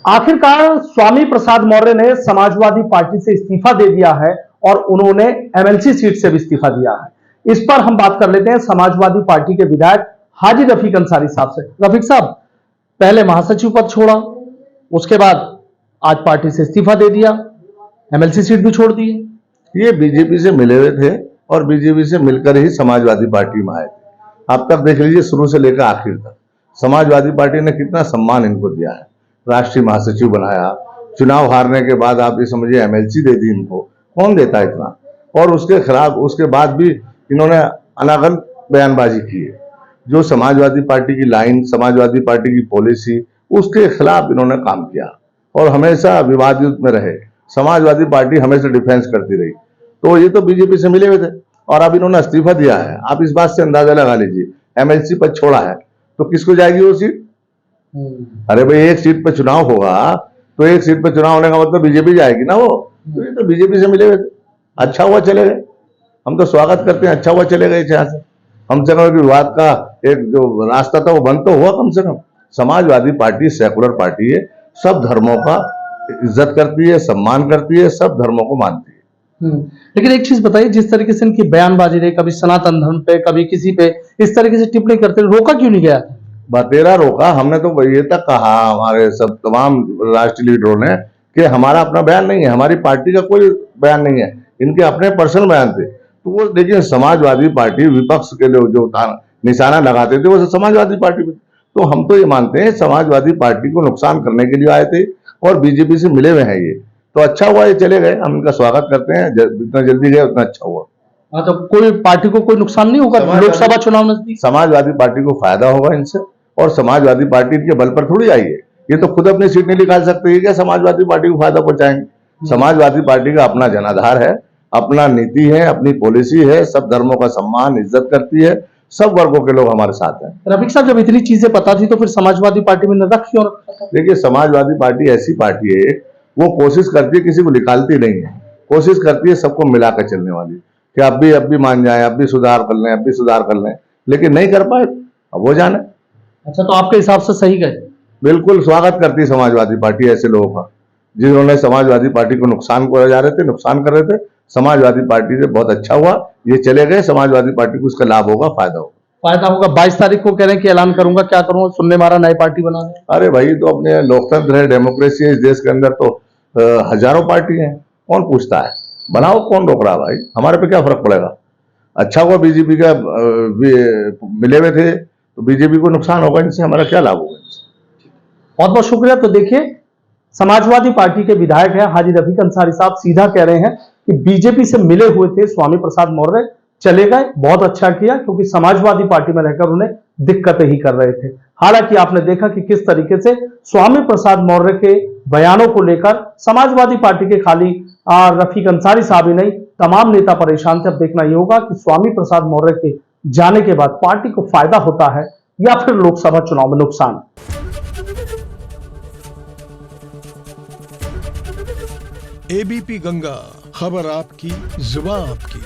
आखिरकार स्वामी प्रसाद मौर्य ने समाजवादी पार्टी से इस्तीफा दे दिया है और उन्होंने एमएलसी सीट से भी इस्तीफा दिया है। इस पर हम बात कर लेते हैं समाजवादी पार्टी के विधायक हाजी रफीक अंसारी साहब से। रफीक साहब, पहले महासचिव पद छोड़ा, उसके बाद आज पार्टी से इस्तीफा दे दिया, एमएलसी सीट भी छोड़ दी। ये बीजेपी से मिले हुए थे और बीजेपी से मिलकर ही समाजवादी पार्टी में आए थे। आप तक देख लीजिए, शुरू से लेकर आखिर तक समाजवादी पार्टी ने कितना सम्मान इनको दिया है। राष्ट्रीय महासचिव बनाया, चुनाव हारने के बाद आप ये समझिए एमएलसी दे दी इनको। कौन देता है इतना? और उसके खिलाफ उसके बाद भी इन्होंने अनागन बयानबाजी की है। जो समाजवादी पार्टी की लाइन, समाजवादी पार्टी की पॉलिसी, उसके खिलाफ इन्होंने काम किया और हमेशा विवादित में रहे। समाजवादी पार्टी हमेशा डिफेंस करती रही। तो ये तो बीजेपी से मिले हुए थे और अब इन्होंने इस्तीफा दिया है। आप इस बात से अंदाजा लगा लीजिए, एमएलसी पद छोड़ा है तो किसको जाएगी वो सीट? अरे भाई, एक सीट पर चुनाव होगा तो एक सीट पर चुनाव होने का मतलब बीजेपी जाएगी ना वो। तो ये तो बीजेपी से मिले हुए थे। अच्छा हुआ चले गए, हम तो स्वागत करते हैं। अच्छा हुआ चले गए यहाँ से। कम से कम विवाद का एक जो रास्ता था वो बंद तो हुआ कम से कम। समाजवादी पार्टी सेकुलर पार्टी है, सब धर्मों का इज्जत करती है, सम्मान करती है, सब धर्मों को मानती है। लेकिन एक चीज बताइए, जिस तरीके से इनकी बयानबाजी रही, कभी सनातन धर्म पे, कभी किसी पे, इस तरीके से टिप्पणी करते रहे, रोका क्यों नहीं गया? बतेरा रोका। हमने तो ये तक कहा हमारे सब तमाम राष्ट्रीय लीडरों ने कि हमारा अपना बयान नहीं है, हमारी पार्टी का कोई बयान नहीं है, इनके अपने पर्सनल बयान थे। तो वो देखिए, समाजवादी पार्टी विपक्ष के लोग जो निशाना लगाते थे वो समाजवादी पार्टी पे। तो हम तो ये मानते हैं समाजवादी पार्टी को नुकसान करने के लिए आए थे और बीजेपी से मिले हुए हैं ये। तो अच्छा हुआ ये चले गए, हम इनका स्वागत करते हैं। जितना जल्दी गए उतना अच्छा हुआ। तो कोई पार्टी को कोई नुकसान नहीं होगा लोकसभा चुनाव नजदीक? समाजवादी पार्टी को फायदा होगा इनसे, और समाजवादी पार्टी इनके बल पर थोड़ी आई है। ये तो खुद अपनी सीट नहीं निकाल सकते है, क्या समाजवादी पार्टी को फायदा पहुंचाएंगे? समाजवादी पार्टी का अपना जनाधार है, अपना नीति है, अपनी पॉलिसी है, सब धर्मों का सम्मान इज्जत करती है, सब वर्गों के लोग हमारे साथ हैं। रफीक साहब, जब इतनी चीजें पता थी तो फिर समाजवादी पार्टी में न रख क्यों रखा? देखिए, समाजवादी पार्टी ऐसी पार्टी है, वो कोशिश करती है, किसी को निकालती नहीं है, कोशिश करती है सबको मिलाकर चलने वाली, कि अब भी मान जाए, अब भी सुधार कर लें, अब भी सुधार कर लें, लेकिन नहीं कर पाए, अब वो जाने। अच्छा, तो आपके हिसाब से सही गए? बिल्कुल स्वागत करती है समाजवादी पार्टी ऐसे लोगों का, जिन्होंने समाजवादी पार्टी को नुकसान को जा रहे थे, नुकसान कर रहे थे। समाजवादी पार्टी से बहुत अच्छा हुआ ये चले गए। समाजवादी पार्टी को इसका लाभ होगा, फायदा होगा। फायदा होगा। 22 तारीख को कह रहे हैं कि ऐलान करूंगा, क्या करूंगा, सुनने मारा नई पार्टी बना रहे। अरे भाई, तो अपने लोकतंत्र है, डेमोक्रेसी है, इस देश के अंदर तो हजारों पार्टी हैं, कौन पूछता है? बनाओ, कौन रोक रहा भाई? हमारे पे क्या फर्क पड़ेगा? अच्छा हुआ बीजेपी का मिले हुए थे, तो बीजेपी को नुकसान होगा इनसे, हमारा क्या लाभ होगा इनसे? बहुत बहुत शुक्रिया। तो देखिए, समाजवादी पार्टी के विधायक हैं हाजी रफीक अंसारी साहब, सीधा कह रहे हैं कि बीजेपी से मिले हुए थे स्वामी प्रसाद मौर्य, चले गए, बहुत अच्छा किया, क्योंकि समाजवादी पार्टी में रहकर उन्हें दिक्कतें ही कर रहे थे। हालांकि आपने देखा कि किस तरीके से स्वामी प्रसाद मौर्य के बयानों को लेकर समाजवादी पार्टी के खाली रफीक अंसारी साहब ही नहीं, तमाम नेता परेशान थे। अब देखना यह होगा कि स्वामी प्रसाद मौर्य के जाने के बाद पार्टी को फायदा होता है या फिर लोकसभा चुनाव में नुकसान। एबीपी गंगा, खबर आपकी, जुबान आपकी।